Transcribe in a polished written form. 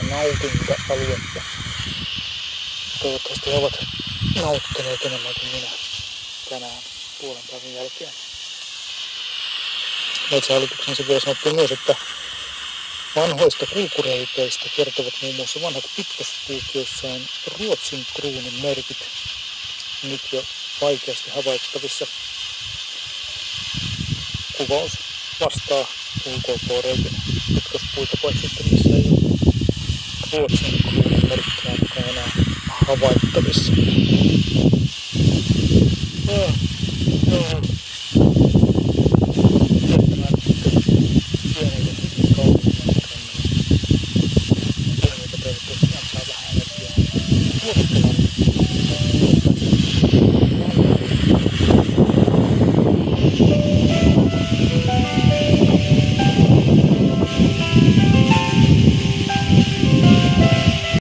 nautinta-aluetta. Toivottavasti he ovat nauttineet enemmän kuin minä tänään puolen päivän jälkeen. Metsähallituksen vielä sanottiin myös, että vanhoista kulkureiteistä kertovat muun muassa vanhat pitkospuut, joissa on Ruotsin kruunun merkit nyt jo vaikeasti havaittavissa. Kuvaus vastaa UKK-reitin pitkospuita, paitsi että missä ei ole Ruotsin kruunun merkkiä ainakaan enää havaittavissa.